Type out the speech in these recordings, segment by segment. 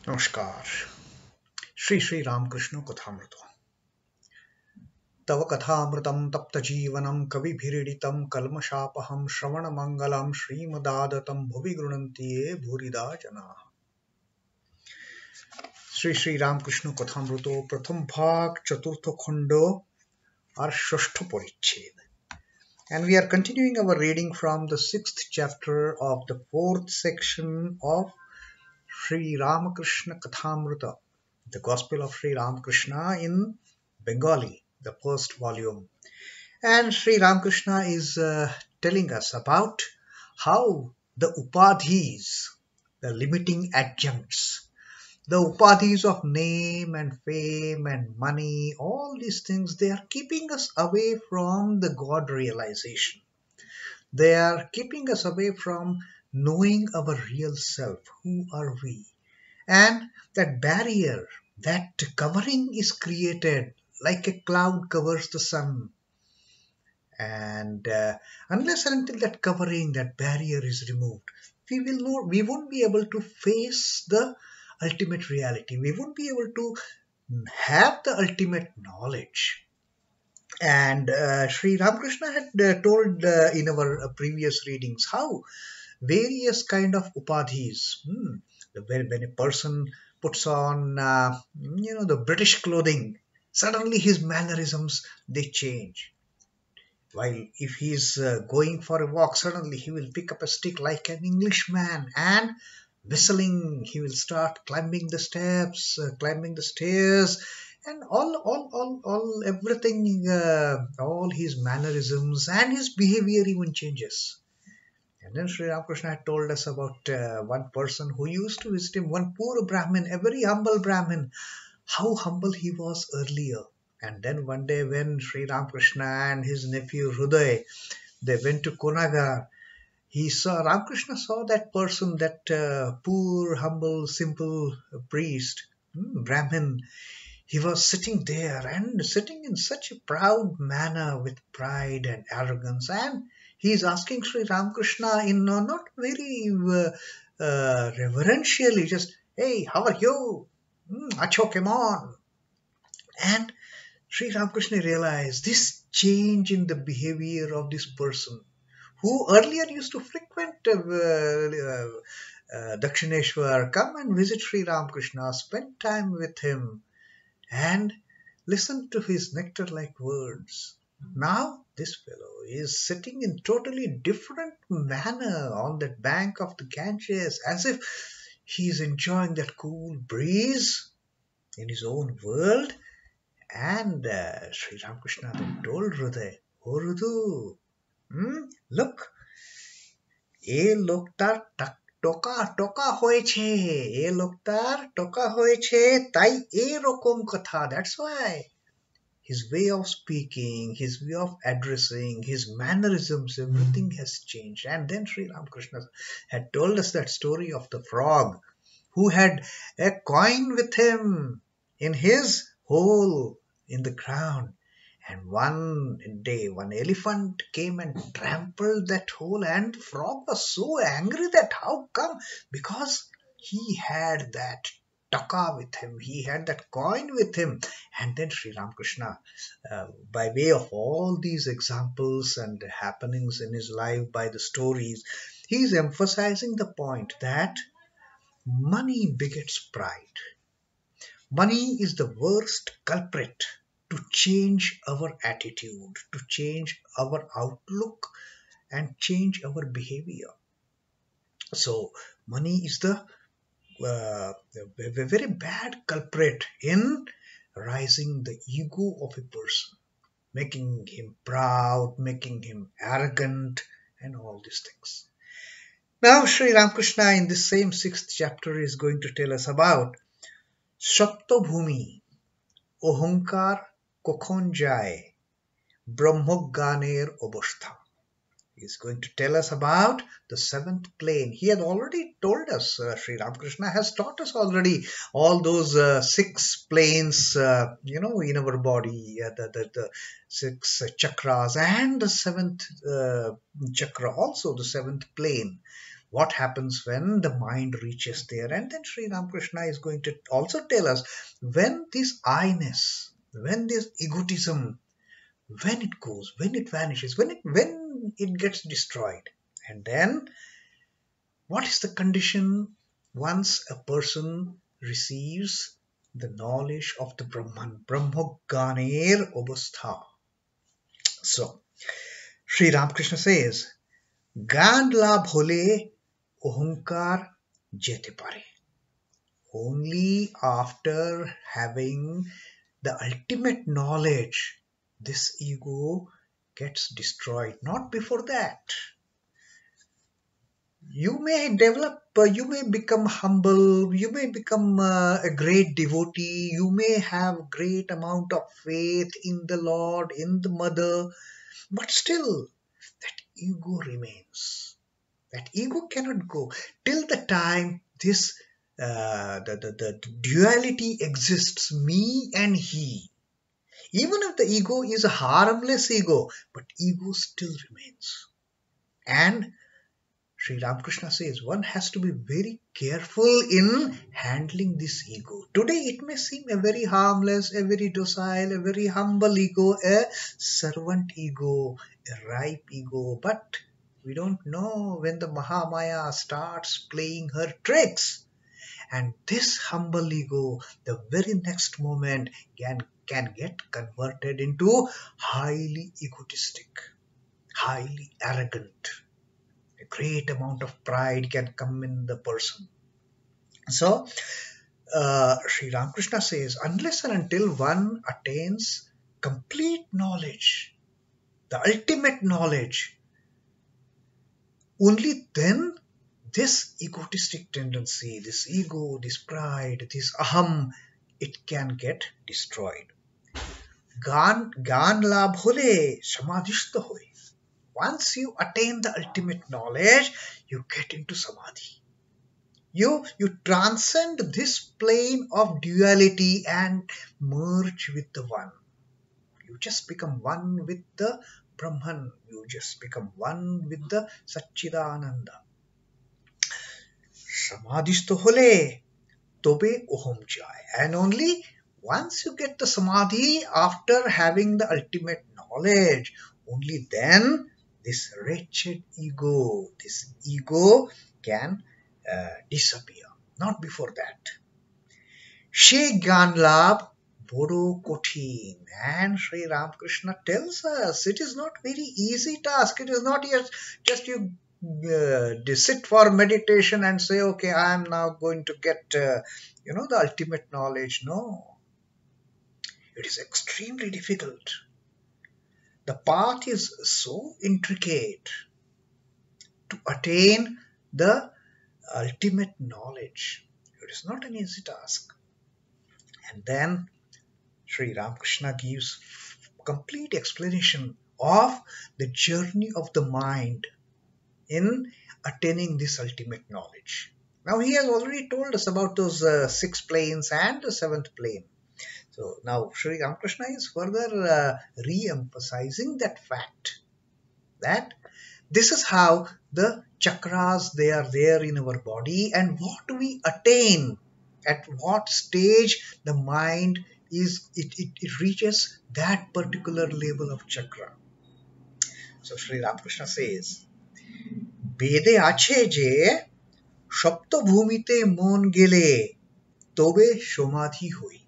नमस्कार। श्री श्री रामकृष्ण कथामृत। तव कथामृतं तप्तजीवनं कविभिरीडितं कल्मषापहं श्रवणमङ्गलं श्रीमदादतं भुवि गृह्णन्ति ये भूरिदा जनाः। श्री श्री रामकृष्ण कथामृतो प्रथम भाग चतुर्थ खंडो और षष्ठ परिच्छेद. And we are continuing our reading from the 6th chapter of the 4th section of Sri Ramakrishna Kathamrita, the Gospel of Sri Ramakrishna in Bengali, the first volume. And Sri Ramakrishna is telling us about how the upadhis, the limiting adjuncts, the upadhis of name and fame and money, all these things, they are keeping us away from the God realization. They are keeping us away from knowing our real self. Who are we? And that barrier, that covering is created like a cloud covers the sun. And unless and until that covering, that barrier is removed, we won't be able to face the ultimate reality. We won't be able to have the ultimate knowledge. And Sri Ramakrishna had told in our previous readings how various kind of upadhis, when a person puts on the British clothing, suddenly his mannerisms, they change. While if he's going for a walk, suddenly he will pick up a stick like an Englishman and whistling. He will start climbing the steps, climbing the stairs, and all everything, all his mannerisms and his behavior even changes. And then Sri Ramakrishna had told us about one person who used to visit him, one poor Brahmin, a very humble Brahmin, how humble he was earlier. And then one day when Sri Ramakrishna and his nephew Hruday, they went to Konagar, Ramakrishna saw that person, that poor, humble, simple priest, Brahmin. He was sitting there and sitting in such a proud manner with pride and arrogance. And he is asking Sri Ramakrishna in not very reverentially, just, hey, how are you? Acho, come on. And Sri Ramakrishna realized this change in the behavior of this person who earlier used to frequent Dakshineshwar, come and visit Sri Ramakrishna, spend time with him and listen to his nectar-like words. Now this fellow is sitting in totally different manner on that bank of the Ganges, as if he is enjoying that cool breeze in his own world. And Sri Ramakrishna then told Hruday, "Oh Rudu, look, এ লোকটার টোকা হয়েছে, এ লোকটার টোকা হয়েছে, তাই এরকম কথা." That's why his way of speaking, his way of addressing, his mannerisms, everything has changed. And then Sri Ramakrishna had told us that story of the frog who had a coin with him in his hole in the ground. And one day, one elephant came and trampled that hole, and the frog was so angry that how come? Because he had that taka with him, he had that coin with him. And then Sri Ramakrishna, by way of all these examples and happenings in his life, by the stories, he is emphasizing the point that money begets pride. Money is the worst culprit to change our attitude, to change our outlook, and change our behavior. So, money is the very bad culprit in rising the ego of a person, making him proud, making him arrogant, and all these things. Now, Sri Ramakrishna in this same 6th chapter is going to tell us about Saptabhumi, অহংকার কখন যায় ব্রহ্মজ্ঞানের অবস্থা. He is going to tell us about the 7th plane. He had already told us, Sri Ramakrishna has taught us already all those 6 planes, in our body, the 6 chakras, and the 7th chakra, also the 7th plane. what happens when the mind reaches there. And then Sri Ramakrishna is going to also tell us when this I-ness, when this egotism, when it goes, when it vanishes, when it gets destroyed. And then what is the condition once a person receives the knowledge of the Brahman, Brahmogganer Obastha. So Sri Ramakrishna says, Gan labh hole ohankar jete pare. Only after having the ultimate knowledge, this ego gets destroyed. Not before that. You may develop, you may become humble, you may become a great devotee, you may have great amount of faith in the Lord, in the Mother, but still that ego remains. That ego cannot go till the time this the duality exists, me and he. Even if the ego is a harmless ego, but ego still remains. And Sri Ramakrishna says one has to be very careful in handling this ego. Today it may seem a very harmless, a very docile, a very humble ego, a servant ego, a ripe ego, but we don't know when the Mahamaya starts playing her tricks. And this humble ego, the very next moment, can get converted into highly egotistic, highly arrogant. A great amount of pride can come in the person. So, Sri Ramakrishna says, unless and until one attains complete knowledge, the ultimate knowledge, only then this egotistic tendency, this ego, this pride, this aham, it can get destroyed. Gan labh hole, samadhishta hoy. Once you attain the ultimate knowledge, you get into samadhi. You transcend this plane of duality and merge with the one. You just become one with the Brahman. You just become one with the Satchidananda. Samadhishto hole, tobe oham jai. And only once you get the samadhi after having the ultimate knowledge, only then this wretched ego, this ego can disappear. Not before that. She Gyan Labh Bodo Kothin. And Sri Ramakrishna tells us it is not very easy task. It is not just you sit for meditation and say, okay, I am now going to get the ultimate knowledge. No. It is extremely difficult. The path is so intricate to attain the ultimate knowledge. It is not an easy task. And then Sri Ramakrishna gives complete explanation of the journey of the mind in attaining this ultimate knowledge. Now he has already told us about those 6 planes and the 7th plane. So now Sri Ramakrishna is further re-emphasizing that fact that this is how the chakras, they are there in our body, and what we attain, at what stage the mind is, it reaches that particular level of chakra. So Sri Ramakrishna says, Bede ache je shapta bhumite mon gele tobe shomadhi hui.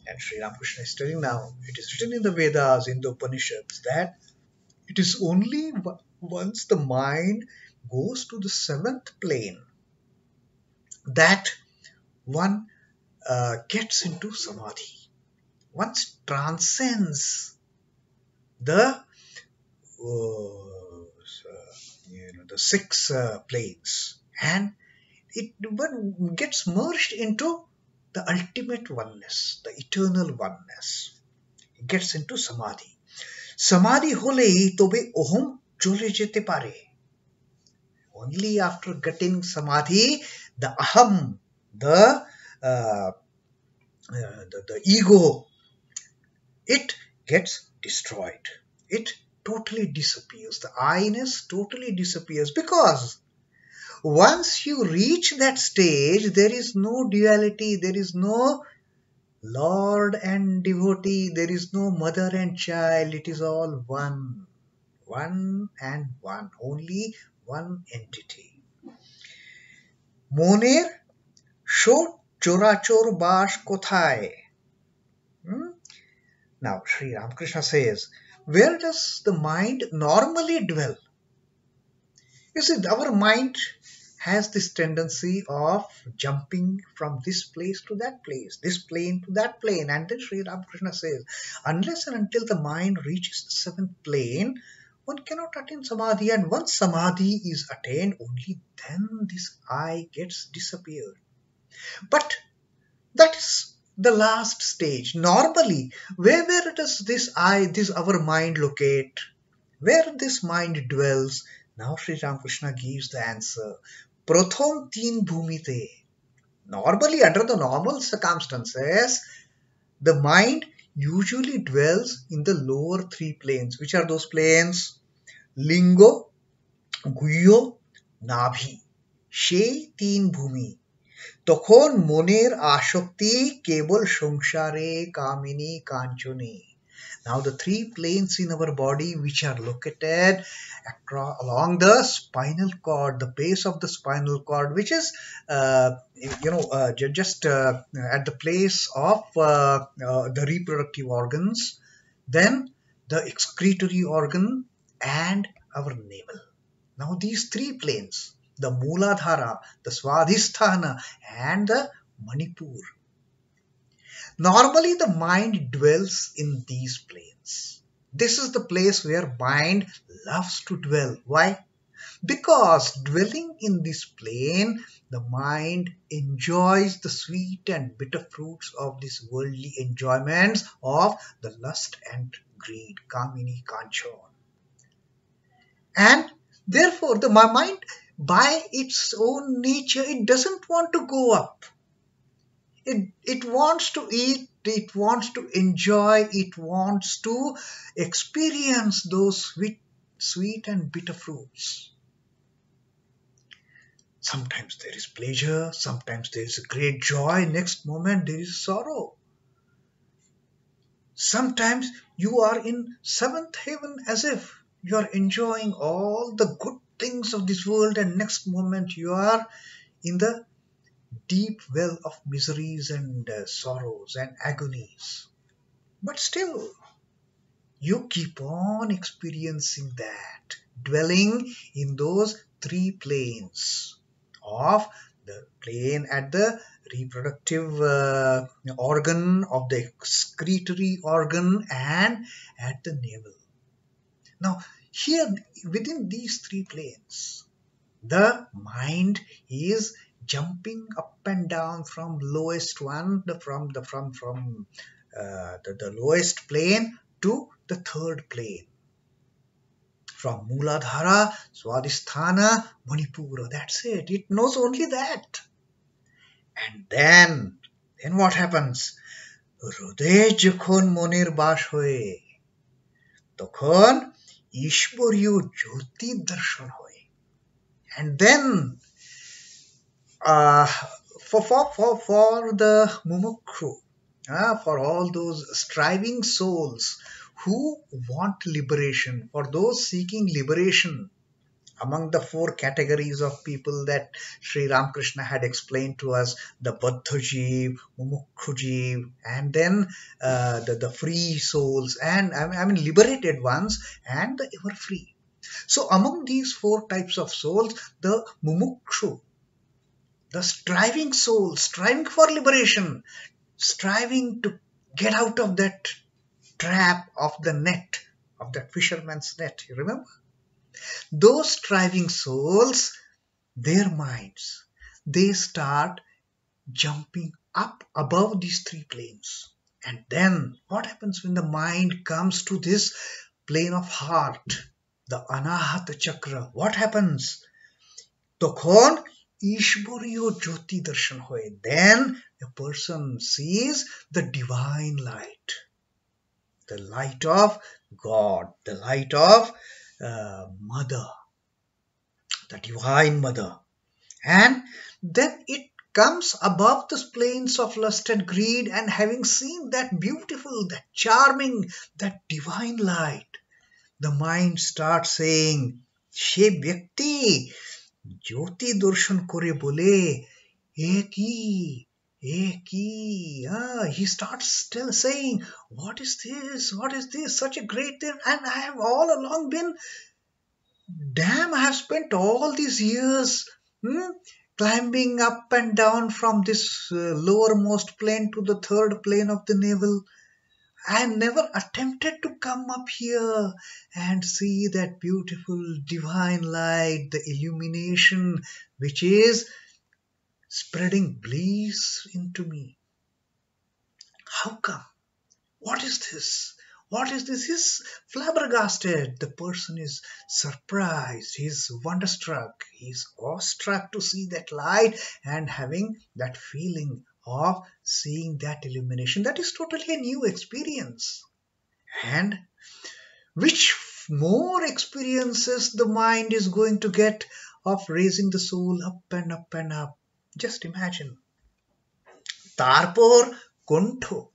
And Sri Ramakrishna is telling now, it is written in the Vedas, in the Upanishads, that it is only once the mind goes to the 7th plane that one gets into samadhi. One transcends the 6 planes, and one gets merged into the ultimate oneness, the eternal oneness. It gets into samadhi. Samadhi hole tobe oham chole jete pare. Only after getting samadhi, the aham, the ego, it gets destroyed. It totally disappears. The I-ness totally disappears, because once you reach that stage, there is no duality, there is no Lord and devotee, there is no mother and child, it is all one. One and one, only one entity. Moner sho chorachor bash kothay. Now, Sri Ramakrishna says, where does the mind normally dwell? You see, our mind has this tendency of jumping from this place to that place, this plane to that plane. And then Sri Ramakrishna says, unless and until the mind reaches the seventh plane, one cannot attain samadhi. And once samadhi is attained, only then this I gets disappeared. But that is the last stage. Normally, where does this our mind locate? Where this mind dwells? Now Sri Ramakrishna gives the answer. Pratham teen bhumite. Normally, under the normal circumstances, the mind usually dwells in the lower three planes. Which are those planes? Lingo, Guyo, Nabhi. She teen bhumi. তখন মনের আসক্তি কেবল সংসারে কামিনী কাঞ্চনী. Now the three planes in our body which are located along the spinal cord, the base of the spinal cord, which is just at the place of the reproductive organs, then the excretory organ and our navel. Now these three planes, the Mooladhara, the Swadhisthana and the Manipur. Normally the mind dwells in these planes. This is the place where mind loves to dwell. Why? Because dwelling in this plane, the mind enjoys the sweet and bitter fruits of these worldly enjoyments of the lust and greed, Kamini Kanchan. And therefore my mind, by its own nature, it doesn't want to go up. It wants to eat, it wants to enjoy, it wants to experience those sweet and bitter fruits. Sometimes there is pleasure, sometimes there is a great joy, next moment there is sorrow. Sometimes you are in seventh heaven as if you are enjoying all the good things of this world, and next moment you are in the deep well of miseries and sorrows and agonies. But still, you keep on experiencing that, dwelling in those three planes of the plane at the reproductive organ, of the excretory organ, and at the navel. Now, here within these three planes, the mind is jumping up and down from lowest one, from the lowest plane to the third plane. From Mooladhara, Swadhisthana, Manipura. That's it. It knows only that. And then what happens? Hriday jokhon moner bash hoye, tokhon Ishwaryo Jyoti darshan hoye. And then for the mumukshu, for all those striving souls who want liberation, for those seeking liberation, among the four categories of people that Sri Ramakrishna had explained to us, the Baddha Jeev, Mumukshu Jeev, and then the free souls, and liberated ones, and the ever free. So among these four types of souls, the Mumukshu, the striving soul, striving for liberation, striving to get out of that trap of the net, of that fisherman's net, you remember? Those striving souls, their minds, they start jumping up above these three planes. And then what happens when the mind comes to this plane of heart, the Anahata Chakra? What happens? Tokhon Ishwaryo Jyoti darshan hoye. Then a person sees the divine light, the light of God, the light of Mother, the Divine Mother. And then it comes above the plains of lust and greed, and having seen that beautiful, that charming, that divine light, the mind starts saying, She Vyakti, Jyoti Darshan Kore Bole, Eki, Eki. He starts still saying, What is this? What is this? Such a great thing. And I have all along been, damn, I have spent all these years climbing up and down from this lowermost plane to the third plane of the navel. I never attempted to come up here and see that beautiful divine light, the illumination which is spreading bliss into me. How come? What is this? What is this? He's flabbergasted. The person is surprised. He's wonderstruck. He's awestruck to see that light and having that feeling of seeing that illumination. That is totally a new experience. And which more experiences the mind is going to get of raising the soul up and up and up. Just imagine. Tarpor Konto.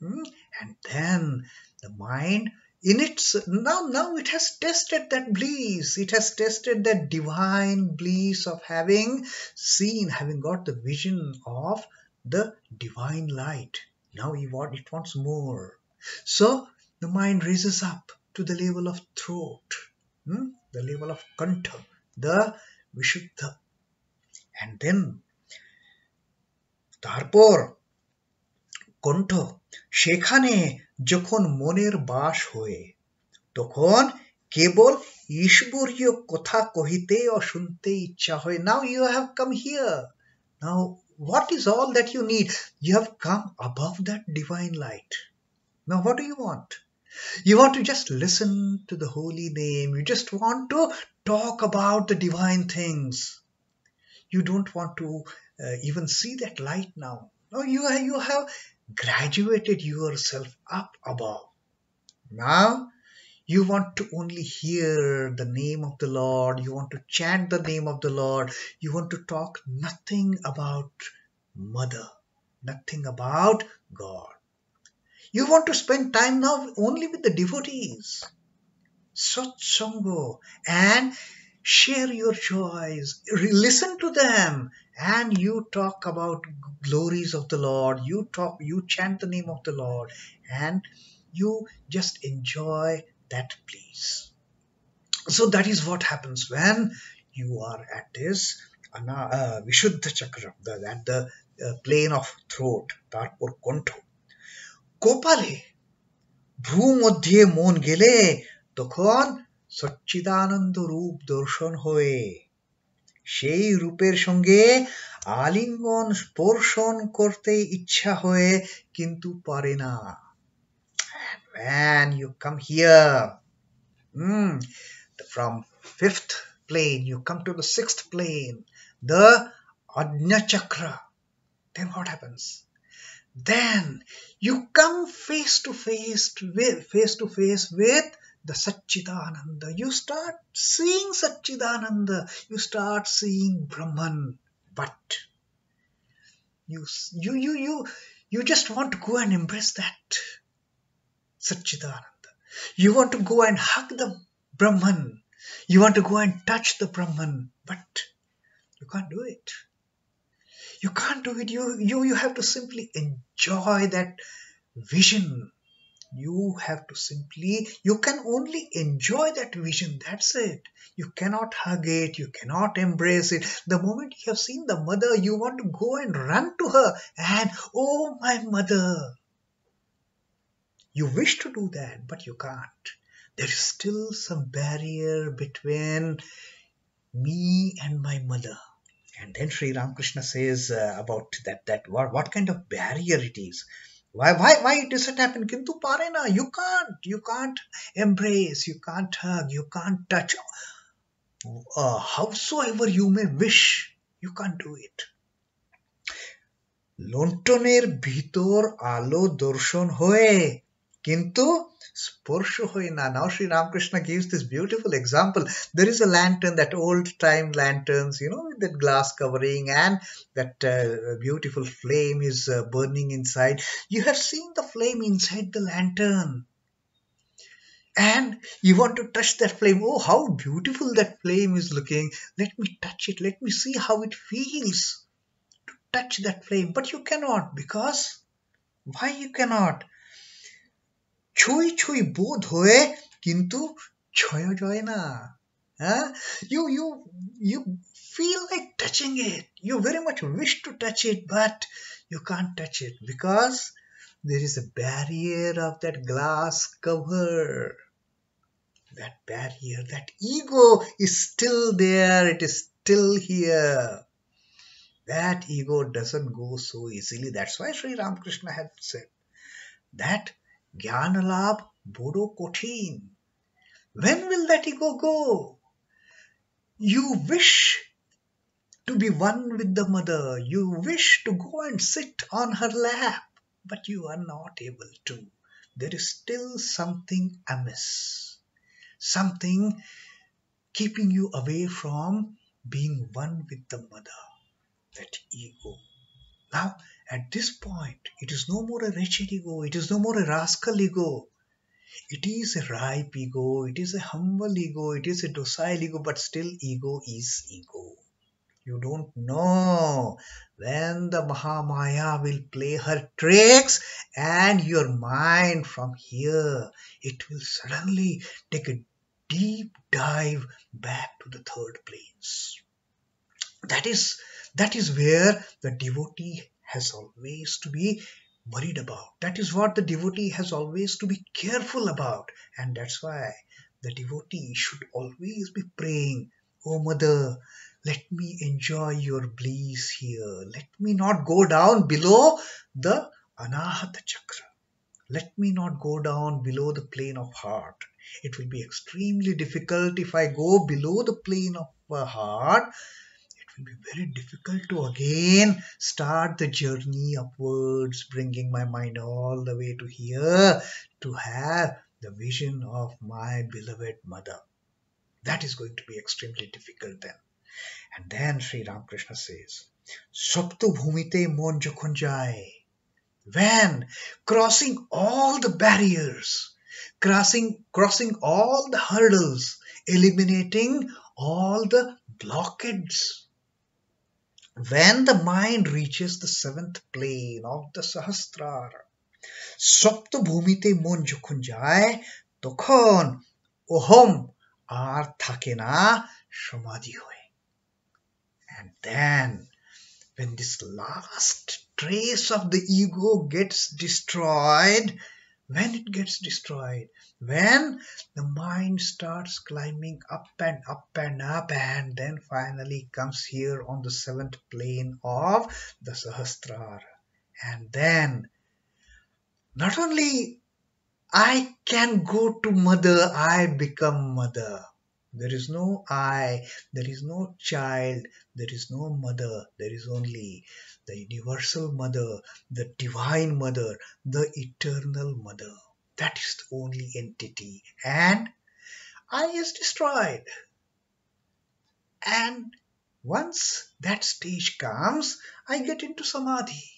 And then the mind in its now it has tested that bliss. It has tested that divine bliss of having seen, having got the vision of the divine light. Now it wants more. So the mind raises up to the level of throat, the level of kantha, the vishuddha. And then তারপর কণ্ঠ সেখানে যখন মনের বাস হয়ে তখন কেবল ঈশ্বরীয় কথা কহিতে ও শুনতে ইচ্ছা হয়. Now you have come here. Now what is all that you need? You have come above that divine light. Now what do you want? You want to just listen to the holy name. You just want to talk about the divine things. You don't want to even see that light now. No, you have graduated yourself up above. Now you want to only hear the name of the Lord. You want to chant the name of the Lord. You want to talk nothing about Mother, nothing about God. You want to spend time now only with the devotees. Satsanga, and share your joys, listen to them, and you talk about glories of the Lord. You chant the name of the Lord, and you just enjoy that bliss. So that is what happens when you are at this Vishuddha Chakra, at the plane of throat, Tarpor Kontho. Kopale, ভ্রু মধ্যে মন গেলে তখন সচ্চিদানন্দ রূপ দর্শন হয়ে সেই রূপের সঙ্গে আলিঙ্গন স্পর্শন করতে ইচ্ছা হয়ে কিন্তু পারে না. When you come here from fifth plane, you come to the sixth plane, the Ajna Chakra. Then what happens? Then you come face to face with the Satchidananda. You start seeing Satchidananda. You start seeing Brahman. But you just want to go and embrace that Satchidananda. You want to go and hug the Brahman. You want to go and touch the Brahman. But you can't do it. You can't do it. You have to simply enjoy that vision. You can only enjoy that vision. That's it. You cannot hug it. You cannot embrace it. The moment you have seen the Mother, you want to go and run to her and, oh, my Mother. You wish to do that, but you can't. There is still some barrier between me and my Mother. And then Sri Ramakrishna says about that what kind of barrier it is. Why does it happen? Kintu parena, you can't embrace, you can't hug, you can't touch. Howsoever you may wish, you can't do it. লণ্ঠনের ভিতর আলো দর্শন হয়ে Kintu sporsho hoy na. Now Sri Ramakrishna gives this beautiful example. There is a lantern, that old time lanterns, with that glass covering, and that beautiful flame is burning inside. You have seen the flame inside the lantern. And you want to touch that flame. Oh, how beautiful that flame is looking. Let me touch it. Let me see how it feels to touch that flame. But you cannot, because why you cannot? ছুঁই ছুঁই বোধ হয়ে কিন্তু ছয় জয় না. Huh? You feel like touching it. You very much wish to touch it, but you can't touch it because there is a barrier of that glass cover. That barrier, that ego is still there. It is still here. That ego doesn't go so easily. That's why Sri Ramakrishna had said that Jnana Labh bodo kothin. When will that ego go? You wish to be one with the mother. You wish to go and sit on her lap, but you are not able to. There is still something amiss. Something keeping you away from being one with the mother. That ego. Now, at this point, it is no more a wretched ego. It is no more a rascal ego. It is a ripe ego. It is a humble ego. It is a docile ego. But still, ego is ego. You don't know when the Mahamaya will play her tricks, and your mind from here, it will suddenly take a deep dive back to the third planes. That is where the devotee has always to be worried about. That is what the devotee has always to be careful about. And that's why the devotee should always be praying, "Oh Mother, let me enjoy your bliss here. Let me not go down below the Anahata Chakra. Let me not go down below the plane of heart. It will be extremely difficult if I go below the plane of heart. It will be very difficult to again start the journey upwards, bringing my mind all the way to here to have the vision of my beloved mother. That is going to be extremely difficult then." And then Sri Ramakrishna says, "Saptu bhumite mon jokhon jay." When crossing all the barriers, crossing all the hurdles, eliminating all the blockades, when the mind reaches the seventh plane of the Sahasrara, Sapta Bhumite mon jokhon jay, tokhon ohom ar thake na, samadhi hoy. And then, when this last trace of the ego gets destroyed, when it gets destroyed, when the mind starts climbing up and up and up, and then finally comes here on the seventh plane of the Sahasrara, and then not only I can go to mother, I become mother. There is no I, there is no child, there is no mother, there is only the universal mother, the divine mother, the eternal mother. That is the only entity. And I is destroyed. And once that stage comes, I get into samadhi.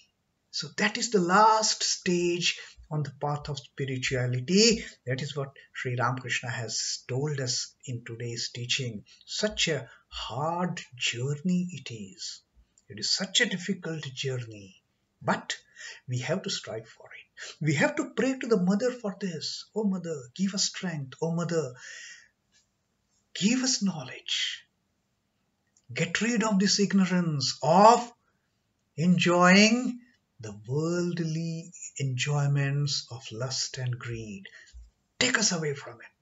So that is the last stage on the path of spirituality. That is what Sri Ramakrishna has told us in today's teaching. Such a hard journey it is. It is such a difficult journey. But we have to strive for it. We have to pray to the mother for this. "Oh Mother, give us strength. Oh Mother, give us knowledge. Get rid of this ignorance of enjoying the worldly enjoyments of lust and greed. Take us away from it.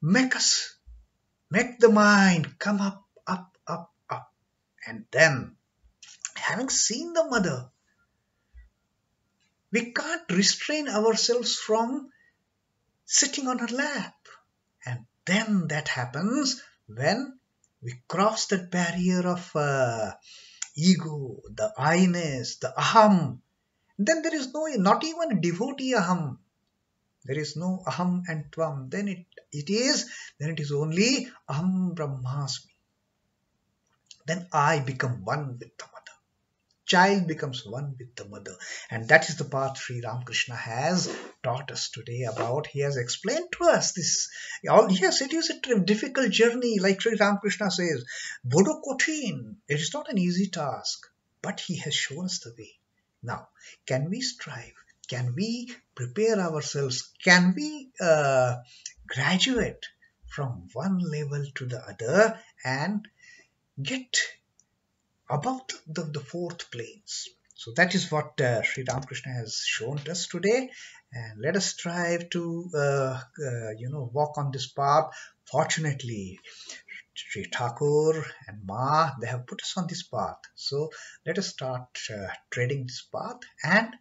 Make the mind come up, up, up, up." And then, having seen the mother, we can't restrain ourselves from sitting on her lap. And then that happens when we cross that barrier of ego, the I-ness, the aham. Then there is not even a devotee aham. there is no aham and tvam, then it is only aham brahmasmi. Then I become one with the mother. Child becomes one with the mother. And that is the path Sri Ramakrishna has taught us today about. He has explained to us this. Yes, it is a difficult journey, like Sri Ramakrishna says. Bodo Kothin. It is not an easy task, but he has shown us the way. Now, can we strive? Can we prepare ourselves? Can we graduate from one level to the other and get above the fourth planes? So that is what Sri Ramakrishna has shown us today, and let us strive to walk on this path. Fortunately, Sri Thakur and Ma, they have put us on this path. So let us start treading this path and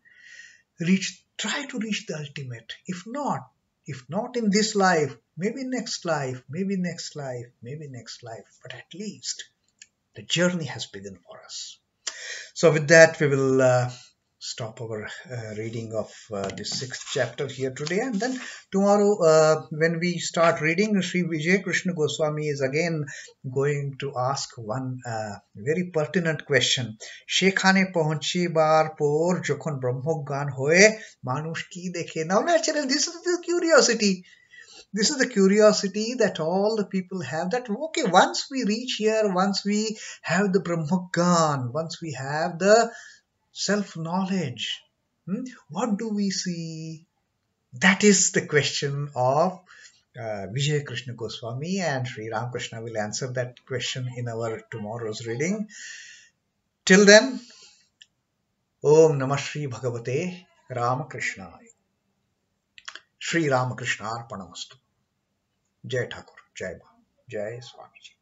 try to reach the ultimate. If not in this life, maybe next life, maybe next life, maybe next life, but at least the journey has begun for us. So with that, we will stop our reading of this 6th chapter here today, and then tomorrow when we start reading, Sri Vijay Krishna Goswami is again going to ask one very pertinent question. Shekhane pahunchi bar por jokhon brahmogyan hoye manush ki dekhe. Now naturally, this is the curiosity. This is the curiosity that all the people have, that okay, once we reach here, once we have the Brahmagyan, once we have the self-knowledge, what do we see? That is the question of Vijay Krishna Goswami, and Sri Ramakrishna will answer that question in our tomorrow's reading. Till then, Om Namah Shri Bhagavate Ramakrishna. Sri Ramakrishna Arpanamastu. Jai Thakur, Jai Bha, Jai Swamiji.